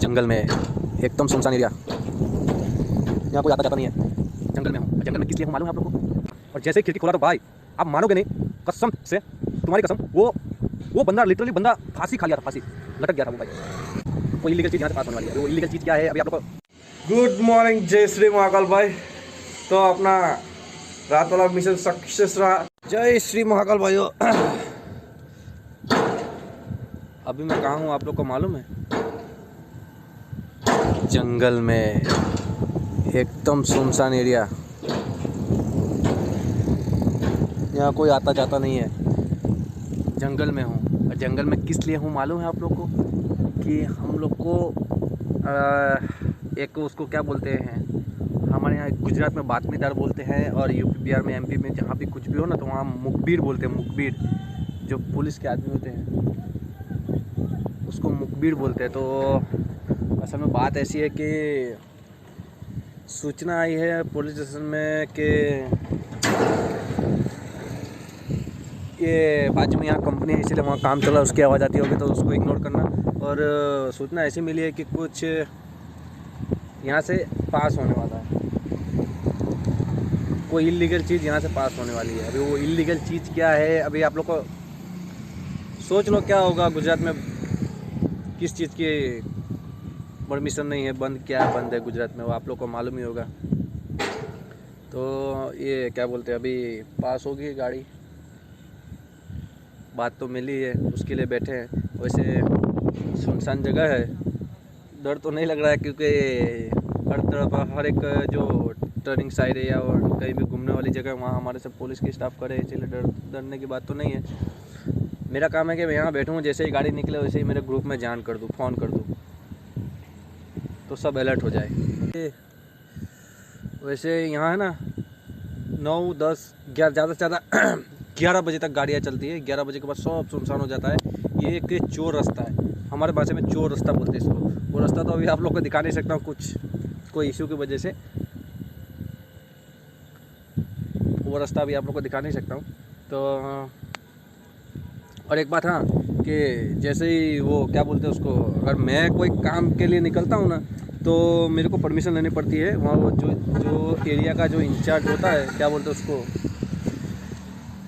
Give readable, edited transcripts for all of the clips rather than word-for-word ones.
जंगल में एकदम सुनसान एरिया, यहाँ कोई आता जाता नहीं है। जंगल में हूँ, जंगल में किस लिए हूँ मालूम है आप लोगों को? और जैसे ही खिड़की खोला तो भाई आप मानोगे नहीं, कसम से तुम्हारी कसम, वो बंदा लिटरली बंदा फांसी खा लिया था, फांसी लटक गया था वो भाई। वो इलीगल चीज़ यहाँ से पास होने वाली है। वो इलीगल चीज़ क्या है अभी आप लोग को। गुड मॉर्निंग, जय श्री महाकाल भाई। तो अपना रात वाला मिशन सक्सेस रहा। जय श्री महाकाल भाइयों। अभी मैं कहाँ हूँ आप लोग को मालूम है? जंगल में एकदम सुनसान एरिया, यहाँ कोई आता जाता नहीं है। जंगल में हूँ, और जंगल में किस लिए हूँ मालूम है आप लोग को? कि हम लोग को एक उसको क्या बोलते हैं, हमारे यहाँ गुजरात में बातमीदार बोलते हैं, और यूपी बिहार में एमपी में जहाँ भी कुछ भी हो ना तो वहाँ मुखबिर बोलते हैं। मुखबिर जो पुलिस के आदमी होते हैं उसको मुखबिर बोलते हैं। तो असल में बात ऐसी है कि सूचना आई है पुलिस स्टेशन में कि ये बाजू में यहाँ कंपनी है, इसीलिए वहाँ काम चल रहा है, उसकी आवाज़ आती होगी तो उसको इग्नोर करना। और सूचना ऐसी मिली है कि कुछ यहाँ से पास होने वाला है, कोई इलीगल चीज़ यहाँ से पास होने वाली है। अभी वो इलीगल चीज़ क्या है अभी आप लोग को सोच लो क्या होगा। गुजरात में किस चीज़ की परमिशन नहीं है, बंद क्या बंद है गुजरात में, वो आप लोग को मालूम ही होगा। तो ये क्या बोलते हैं, अभी पास होगी गाड़ी, बात तो मिली है, उसके लिए बैठे हैं। वैसे सुनसान जगह है, डर तो नहीं लग रहा है क्योंकि हर तरफ हर एक जो टर्निंग साइड है या और कहीं भी घूमने वाली जगह वहाँ हमारे सब पुलिस की स्टाफ खड़े हैं, इसलिए डरने की बात तो नहीं है। मेरा काम है कि मैं यहाँ बैठूँ, जैसे ही गाड़ी निकले वैसे ही मेरे ग्रुप में जान कर दूँ, फ़ोन कर दूँ तो सब अलर्ट हो जाए। वैसे यहाँ है ना 9, 10, 11 ज़्यादा से ज़्यादा 11 बजे तक गाड़ियाँ चलती है। 11 बजे के बाद सब सुनसान हो जाता है। ये एक चोर रास्ता है, हमारे भाषा में चोर रास्ता बोलते हैं इसको। वो रास्ता तो अभी आप लोग को दिखा नहीं सकता हूँ, कुछ कोई इशू की वजह से वो रास्ता अभी आप लोग को दिखा नहीं सकता हूँ। तो और एक बात हाँ कि जैसे ही वो क्या बोलते हैं उसको, अगर मैं कोई काम के लिए निकलता हूँ ना तो मेरे को परमिशन लेनी पड़ती है। वहाँ वो जो एरिया का जो इंचार्ज होता है, क्या बोलते हैं उसको,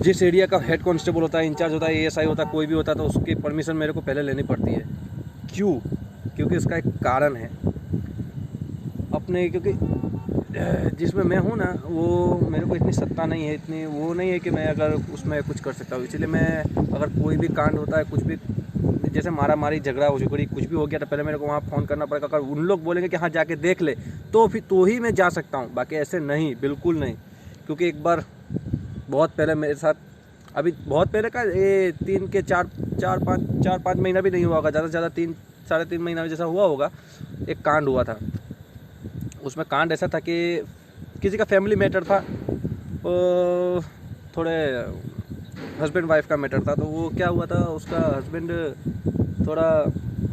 जिस एरिया का हेड कांस्टेबल होता है, इंचार्ज होता है, एएसआई होता है, कोई भी होता है, तो उसकी परमिशन मेरे को पहले लेनी पड़ती है। क्यों? क्योंकि उसका एक कारण है अपने, क्योंकि जिसमें मैं हूँ ना वो मेरे को इतनी सत्ता नहीं है, इतनी वो नहीं है कि मैं अगर उसमें कुछ कर सकता हूँ। इसलिए मैं अगर कोई भी कांड होता है, कुछ भी जैसे मारा मारी झगड़ा झगड़ी कुछ भी हो गया तो पहले मेरे को वहाँ फ़ोन करना पड़ेगा। अगर उन लोग बोलेंगे कि हाँ जाके देख ले तो फिर तो ही मैं जा सकता हूँ, बाकी ऐसे नहीं, बिल्कुल नहीं। क्योंकि एक बार बहुत पहले मेरे साथ, अभी बहुत पहले का ये 4-5 महीना भी नहीं हुआ होगा, ज़्यादा से ज़्यादा 3-3.5 महीना जैसा हुआ होगा, एक कांड हुआ था। उसमें कांड ऐसा था कि किसी का फैमिली मैटर था, थोड़े हस्बैंड वाइफ का मैटर था। तो वो क्या हुआ था, उसका हस्बैंड थोड़ा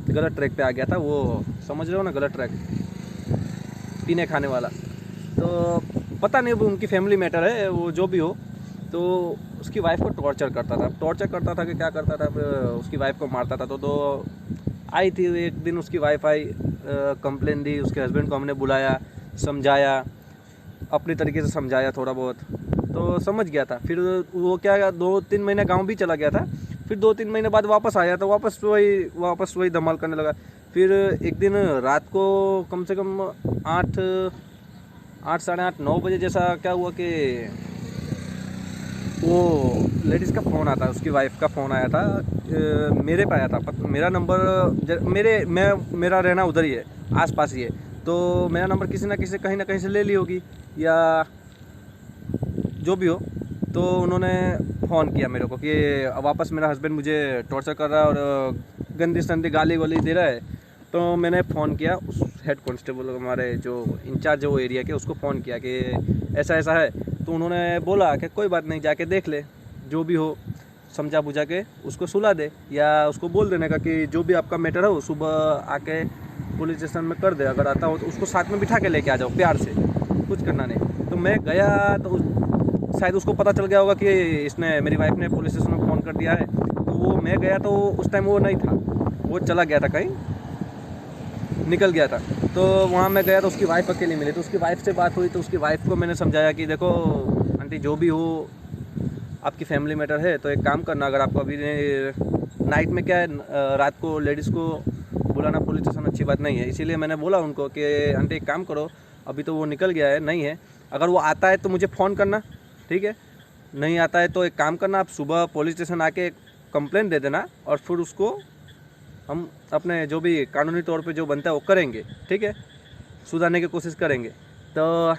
गलत ट्रैक पे आ गया था, वो समझ रहे हो ना, गलत ट्रैक, पीने खाने वाला। तो पता नहीं वो उनकी फैमिली मैटर है, वो जो भी हो। तो उसकी वाइफ को टॉर्चर करता था कि क्या करता था, उसकी वाइफ को मारता था। तो आई थी एक दिन, उसकी वाइफ आई, कंप्लेन दी, उसके हस्बैंड को हमने बुलाया, समझाया, अपनी तरीके से समझाया थोड़ा बहुत, तो समझ गया था। फिर वो क्या 2-3 महीने गांव भी चला गया था। फिर 2-3 महीने बाद वापस आया तो वापस वही धमाल करने लगा। फिर एक दिन रात को कम से कम 8, 8, 9 बजे जैसा क्या हुआ कि वो लेडीज़ का फ़ोन आता है, उसकी वाइफ का फ़ोन आया था, मेरे पे आया था। मेरा नंबर मेरा रहना उधर ही है, आसपास ही है, तो मेरा नंबर किसी ना किसी कहीं ना कहीं से ले ली होगी या जो भी हो। तो उन्होंने फ़ोन किया मेरे को कि वापस मेरा हस्बैंड मुझे टॉर्चर कर रहा है और गंदी संदी गाली वाली दे रहा है। तो मैंने फ़ोन किया उस हेड कांस्टेबल, हमारे जो इंचार्ज है वो एरिया के, उसको फ़ोन किया कि ऐसा ऐसा है। तो उन्होंने बोला कि कोई बात नहीं, जाके देख ले, जो भी हो समझा बुझा के उसको सुला दे, या उसको बोल देने का कि जो भी आपका मैटर है वो सुबह आके पुलिस स्टेशन में कर दे। अगर आता हो तो उसको साथ में बिठा के लेके आ जाओ, प्यार से, कुछ करना नहीं। तो मैं गया तो शायद उसको पता चल गया होगा कि इसने, मेरी वाइफ ने पुलिस स्टेशन में फ़ोन कर दिया है। तो वो मैं गया तो उस टाइम वो नहीं था, वो चला गया था कहीं। निकल गया था। तो वहाँ मैं गया तो उसकी वाइफ अकेली मिली, तो उसकी वाइफ से बात हुई तो उसकी वाइफ को मैंने समझाया कि देखो आंटी, जो भी हो आपकी फैमिली मैटर है, तो एक काम करना, अगर आपको अभी नाइट में क्या है, रात को लेडीज़ को बुलाना पुलिस स्टेशन अच्छी बात नहीं है। इसीलिए मैंने बोला उनको कि आंटी एक काम करो, अभी तो वो निकल गया है, नहीं है, अगर वो आता है तो मुझे फ़ोन करना, ठीक है, नहीं आता है तो एक काम करना, आप सुबह पुलिस स्टेशन आके कंप्लेंट दे देना और फिर उसको हम अपने जो भी कानूनी तौर पे जो बनता है वो करेंगे, ठीक है, सुधारने की कोशिश करेंगे। तो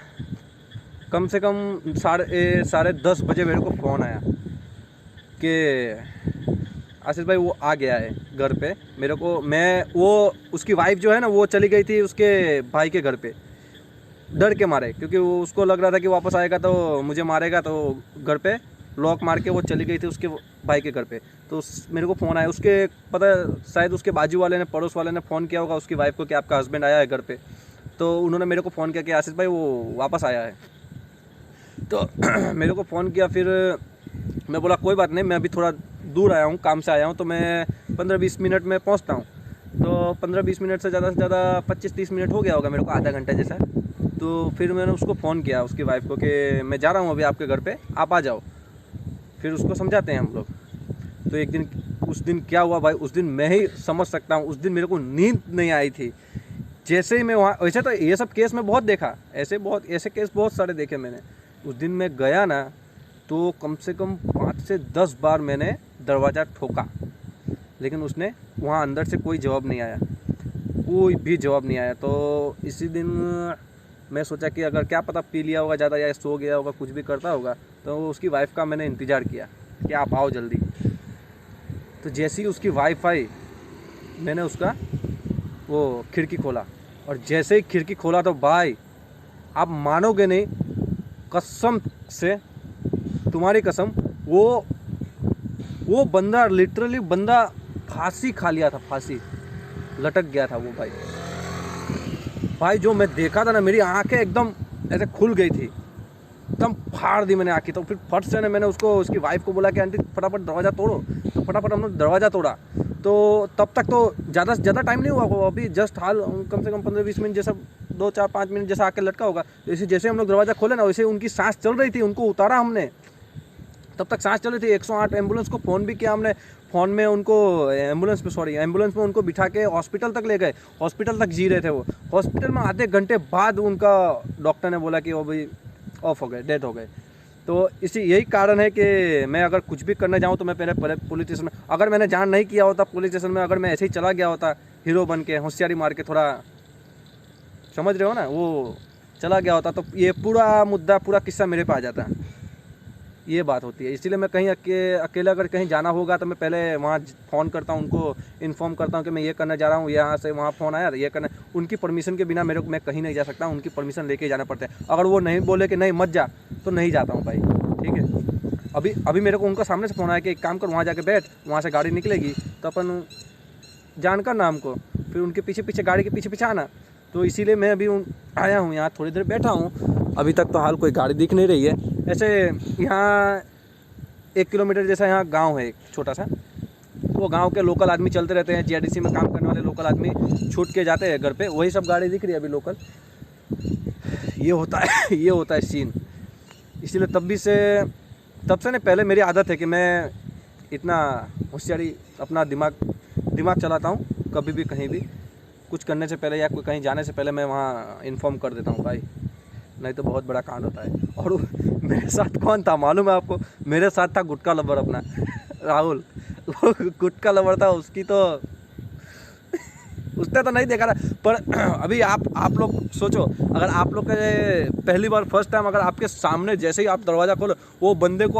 कम से कम साढ़े 10 बजे मेरे को फ़ोन आया कि आशीष भाई वो आ गया है घर पे। मेरे को वो उसकी वाइफ जो है ना, वो चली गई थी उसके भाई के घर पे डर के मारे, क्योंकि वो उसको लग रहा था कि वापस आएगा तो मुझे मारेगा, तो घर पे लॉक मार के वो चली गई थी उसके भाई के घर पे। तो मेरे को फ़ोन आया, उसके पता शायद उसके बाजू वाले ने, पड़ोस वाले ने फ़ोन किया होगा उसकी वाइफ को कि आपका हस्बैंड आया है घर पे। तो उन्होंने मेरे को फ़ोन किया कि आशीष भाई वो वापस आया है। तो मेरे को फ़ोन किया, फिर मैं बोला कोई बात नहीं, मैं अभी थोड़ा दूर आया हूँ, काम से आया हूँ, तो मैं 15-20 मिनट में पहुँचता हूँ। तो 15-20 मिनट से ज़्यादा 25-30 मिनट हो गया होगा मेरे को, आधा घंटा जैसा। तो फिर मैंने उसको फ़ोन किया उसकी वाइफ को कि मैं जा रहा हूँ अभी आपके घर पे, आप आ जाओ, फिर उसको समझाते हैं हम लोग। तो एक दिन, उस दिन क्या हुआ भाई, उस दिन मैं ही समझ सकता हूँ, उस दिन मेरे को नींद नहीं आई थी। जैसे ही मैं वहाँ, वैसे तो ये सब केस मैं बहुत देखा, ऐसे केस बहुत सारे देखे मैंने। उस दिन मैं गया ना, तो कम से कम 5 से 10 बार मैंने दरवाज़ा ठोका, लेकिन उसने वहाँ अंदर से कोई जवाब नहीं आया, कोई भी जवाब नहीं आया। तो इसी दिन मैं सोचा कि अगर क्या पता पी लिया होगा ज़्यादा या सो गया होगा, कुछ भी करता होगा। तो उसकी वाइफ का मैंने इंतज़ार किया कि आप आओ जल्दी। तो जैसे ही उसकी वाइफ आई, मैंने उसका वो खिड़की खोला, और जैसे ही खिड़की खोला तो भाई आप मानोगे नहीं, कसम से, तुम्हारी कसम, वो बंदा लिटरली बंदा फांसी खा लिया था, फांसी लटक गया था वो भाई जो मैं देखा था ना, मेरी आंखें एकदम ऐसे खुल गई थी, एकदम फाड़ दी मैंने आंखें। तो फिर फट से मैंने उसकी वाइफ को बोला कि आंटी फटाफट दरवाज़ा तोड़ो। तो फटाफट हमने दरवाज़ा तोड़ा। तो तब तक तो ज़्यादा से ज़्यादा टाइम नहीं हुआ, वो अभी जस्ट हाल कम से कम 15-20 मिनट जैसा, 2-4-5 मिनट जैसा आके लटका होगा। जैसे हम लोग दरवाज़ा खोले ना, वैसे उनकी सांस चल रही थी, उनको उतारा हमने, तब तक सांस चल रही थी। 108 एम्बुलेंस को फ़ोन भी किया हमने, फ़ोन में उनको एम्बुलेंस में उनको बिठा के हॉस्पिटल तक ले गए, हॉस्पिटल तक जी रहे थे वो। हॉस्पिटल में आधे घंटे बाद उनका डॉक्टर ने बोला कि वो भाई ऑफ हो गए, डेथ हो गए। तो यही कारण है कि मैं अगर कुछ भी करने जाऊँ तो मैं पहले पुलिस स्टेशन में, अगर मैंने जान नहीं किया होता पुलिस स्टेशन में, अगर मैं ऐसे ही चला गया होता हीरो बन के, होशियारी मार के, थोड़ा समझ रहे हो ना, वो चला गया होता, तो ये पूरा मुद्दा, पूरा किस्सा मेरे पे आ जाता है। ये बात होती है। इसीलिए मैं कहीं अकेले अगर कहीं जाना होगा तो मैं पहले वहाँ फ़ोन करता हूँ, उनको इन्फॉर्म करता हूँ कि मैं ये करने जा रहा हूँ, यहाँ से वहाँ फ़ोन आया, ये करना। उनकी परमिशन के बिना मैं कहीं नहीं जा सकता, उनकी परमिशन लेके जाना पड़ता है। अगर वो नहीं बोले कि नहीं मत जा, तो नहीं जाता हूँ भाई, ठीक है। अभी मेरे को उनका सामने से फ़ोन आया कि एक काम कर, वहाँ जाके बैठ, वहाँ से गाड़ी निकलेगी तो अपन जान कर ना हमको, फिर उनके पीछे गाड़ी के पीछे आना। तो इसीलिए मैं अभी आया हूँ यहाँ, थोड़ी देर बैठा हूँ। अभी तक तो हाल कोई गाड़ी दिख नहीं रही है। ऐसे यहाँ 1 किलोमीटर जैसा यहाँ गांव है एक छोटा सा, वो गांव के लोकल आदमी चलते रहते हैं, जीआरडीसी में काम करने वाले लोकल आदमी छूट के जाते हैं घर पे, वही सब गाड़ी दिख रही है अभी लोकल। ये होता है सीन। इसीलिए तब से नहीं, पहले मेरी आदत है कि मैं इतना होशियारी अपना दिमाग चलाता हूँ, कभी भी कहीं भी कुछ करने से पहले या कोई कहीं जाने से पहले मैं वहाँ इन्फॉर्म कर देता हूँ भाई, नहीं तो बहुत बड़ा कांड होता है। और मेरे साथ कौन था मालूम है आपको? मेरे साथ था गुटका लवर अपना राहुल। वो गुटका लवर था, उसकी तो उसने तो नहीं देखा था। पर अभी आप लोग सोचो, अगर आप लोग के पहली बार फर्स्ट टाइम अगर आपके सामने जैसे ही आप दरवाज़ा खोलो, वो बंदे को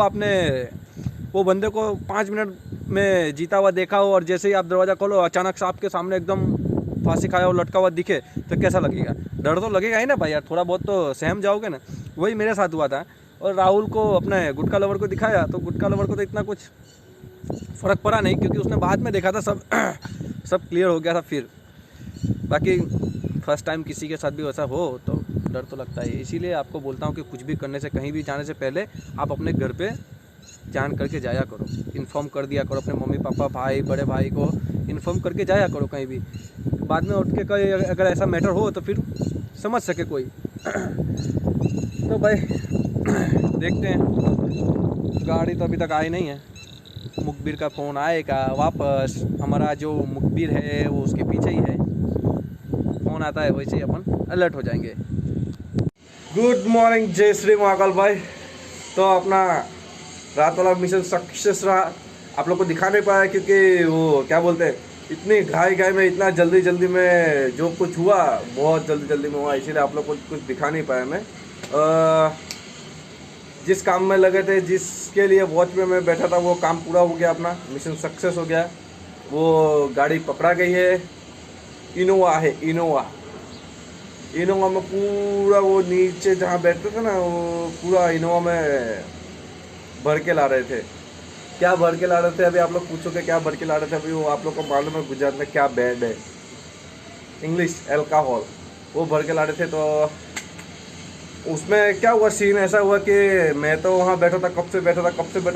5 मिनट में जीता हुआ देखा हो, और जैसे ही आप दरवाज़ा खोलो अचानक से आपके सामने एकदम फांसी खाया हुआ लटका हुआ दिखे, तो कैसा लगेगा? डर तो लगेगा ही ना भाई यार, थोड़ा बहुत तो सहम जाओगे ना। वही मेरे साथ हुआ था। और राहुल को, अपने गुटका लवर को दिखाया, तो गुटका लवर को तो इतना कुछ फ़र्क पड़ा नहीं, क्योंकि उसने बाद में देखा था, सब क्लियर हो गया था फिर। बाकी फर्स्ट टाइम किसी के साथ भी वैसा हो तो डर तो लगता है। इसीलिए आपको बोलता हूँ कि कुछ भी करने से, कहीं भी जाने से पहले आप अपने घर पे जान करके जाया करो, इन्फॉर्म कर दिया करो अपने मम्मी पापा, भाई, बड़े भाई को इन्फॉर्म करके जाया करो कहीं भी। बाद में उठ के कोई अगर ऐसा मैटर हो तो फिर समझ सके कोई। तो भाई देखते हैं, गाड़ी तो अभी तक आई नहीं है। मुखबिर का फ़ोन आएगा वापस, हमारा जो मुखबिर है वो उसके पीछे ही है, फ़ोन आता है वैसे ही अपन अलर्ट हो जाएंगे। गुड मॉर्निंग, जय श्री महाकाल भाई। तो अपना रात वाला मिशन सक्सेस रहा। आप लोग को दिखा नहीं पाया क्योंकि वो क्या बोलते हैं, इतनी घाई में, इतना जल्दी में जो कुछ हुआ बहुत जल्दी में हुआ, इसीलिए आप लोग को कुछ दिखा नहीं पाया मैं। जिस काम में लगे थे, जिसके लिए वॉच में मैं बैठा था, वो काम पूरा हो गया, अपना मिशन सक्सेस हो गया। वो गाड़ी पकड़ा गई है, इनोवा है, इनोवा में पूरा वो नीचे जहाँ बैठते थे ना, वो पूरा इनोवा में भर के ला रहे थे। क्या भर के ला रहे थे अभी आप लोग पूछोगे, क्या भर के ला रहे थे अभी, वो आप लोग को मालूम है गुजरात में क्या बैंड है, इंग्लिश अल्कोहल, वो भर के ला रहे थे। तो उसमें क्या हुआ, सीन ऐसा हुआ कि मैं तो वहाँ बैठा था, कब से बैठा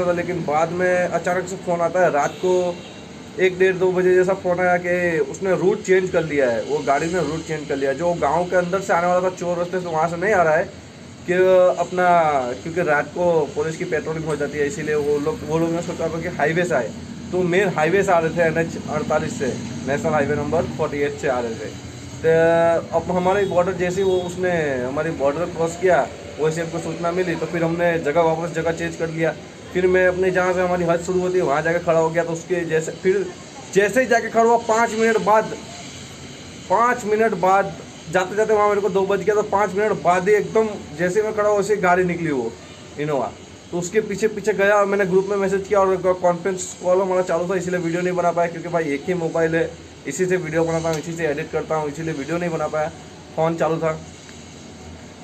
था, लेकिन बाद में अचानक से फ़ोन आता है रात को 1-1:30-2 बजे जैसा फ़ोन आया कि उसने रूट चेंज कर लिया है, वो गाड़ी ने रूट चेंज कर लिया है। जो गांव के अंदर से आने वाला था चोर रास्ते से, वहाँ से नहीं आ रहा है कि अपना, क्योंकि रात को पुलिस की पेट्रोलिंग हो जाती है, इसीलिए वो लोग ने सोचा था कि हाईवे से आए। तो मेन हाईवे से आ रहे थे, NH 48 से, नेशनल हाईवे नंबर 48 से आ रहे थे। तो अब हमारे बॉर्डर जैसे वो उसने हमारी बॉर्डर क्रॉस किया, वैसे हमको सूचना मिली, तो फिर हमने वापस जगह चेंज कर लिया। फिर मैं अपने जहाँ से हमारी हद शुरू होती है वहाँ जाके खड़ा हो गया। तो उसके जैसे ही जाके खड़ा हुआ 5 मिनट बाद जाते वहाँ मेरे को 2 बज गया। तो 5 मिनट बाद ही एकदम जैसे मैं खड़ा हुआ वैसे गाड़ी निकली वो इनोवा। तो उसके पीछे गया और मैंने ग्रुप में मैसेज किया, और कॉन्फ्रेंस कॉल हमारा चालू था, इसलिए वीडियो नहीं बना पाया, क्योंकि भाई एक ही मोबाइल है, इसी से वीडियो बनाता हूँ, इसी से एडिट करता हूँ, इसीलिए वीडियो नहीं बना पाया, फ़ोन चालू था।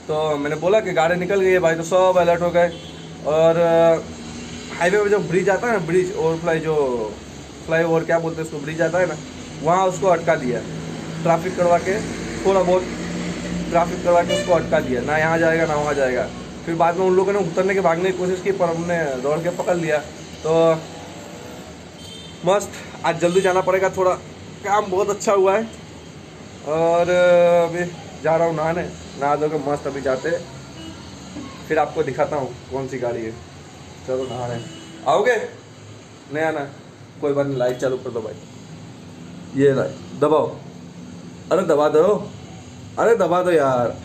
तो मैंने बोला कि गाड़ी निकल गई है भाई, तो सब अलर्ट हो गए। और हाईवे पे जो ब्रिज आता है ना, ब्रिज फ्लाई ओवर क्या बोलते हैं उसको, ब्रिज आता है ना, वहाँ उसको अटका दिया, ट्रैफिक करवा के, थोड़ा बहुत ट्रैफिक करवा के उसको अटका दिया, ना यहाँ जाएगा ना वहाँ जाएगा। फिर बाद में उन लोगों ने उतरने के भागने की कोशिश की, पर हमने दौड़ के पकड़ लिया। तो मस्त, आज जल्दी जाना पड़ेगा, थोड़ा काम बहुत अच्छा हुआ है। और अभी जा रहा हूँ नहा धो के मस्त, अभी जाते फिर आपको दिखाता हूँ कौन सी गाड़ी है। चलो नहाने आओगे? नहीं आना, कोई बात नहीं, लाइट चालू कर दो भाई, ये लाइट दबाओ, अरे दबा दो यार,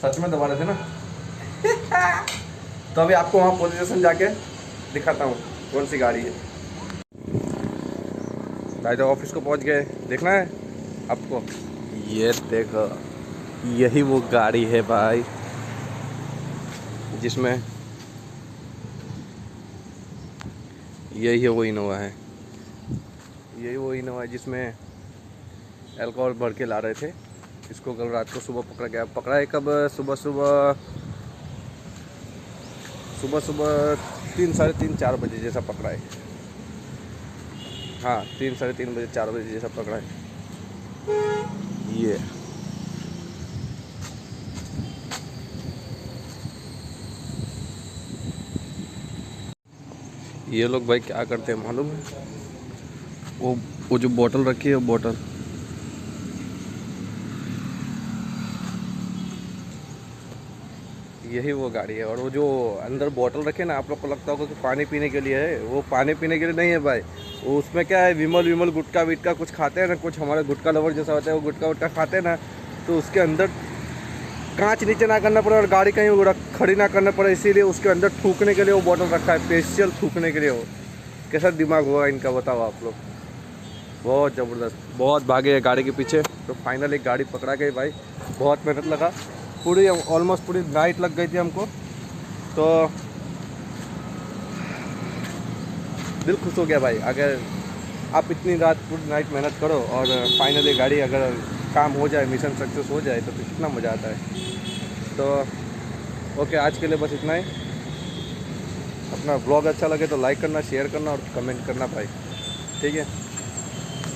सच में दबा रहे थे ना। तो अभी आपको वहाँ पुलिस स्टेशन जाके दिखाता हूँ कौन सी गाड़ी है। भाई तो ऑफिस को पहुँच गए, देखना है आपको, ये देखो, यही वो गाड़ी है भाई, जिसमें यही वो इनोवा है, जिसमें अल्कोहल भर के ला रहे थे। इसको कल रात को सुबह पकड़ा है कब, सुबह 3, साढ़े 3, 4 बजे जैसा पकड़ा है। हाँ, 3, साढ़े 3 बजे, 4 बजे जैसा पकड़ा है। ये लोग भाई क्या करते हैं मालूम है, वो जो बोतल रखी है, बोतल यही वो गाड़ी है। और वो जो अंदर बोतल रखे ना, आप लोग को लगता होगा कि पानी पीने के लिए है, वो पानी पीने के लिए नहीं है भाई। वो उसमें क्या है, विमल गुटखा विटका कुछ खाते हैं ना, कुछ हमारे गुटखा लवर जैसा होता है, वो गुटखा वुटखा खाते हैं ना, तो उसके अंदर कांच नीचे ना करना पड़े और गाड़ी कहीं खड़ी ना करना पड़े, इसीलिए उसके अंदर थूकने के लिए वो बोतल रखा है, स्पेशल थूकने के लिए। वो कैसा दिमाग होगा इनका, बताओ आप लोग। बहुत ज़बरदस्त, बहुत भागे है गाड़ी के पीछे। तो फाइनली गाड़ी पकड़ा गई भाई, बहुत मेहनत लगा, ऑलमोस्ट पूरी नाइट लग गई थी हमको। तो दिल खुश हो गया भाई, अगर आप इतनी रात पूरी नाइट मेहनत करो और फाइनली गाड़ी अगर काम हो जाए, मिशन सक्सेस हो जाए, तो फिर कितना मज़ा आता है। तो ओके, आज के लिए बस इतना ही। अपना ब्लॉग अच्छा लगे तो लाइक करना, शेयर करना और कमेंट करना भाई, ठीक है।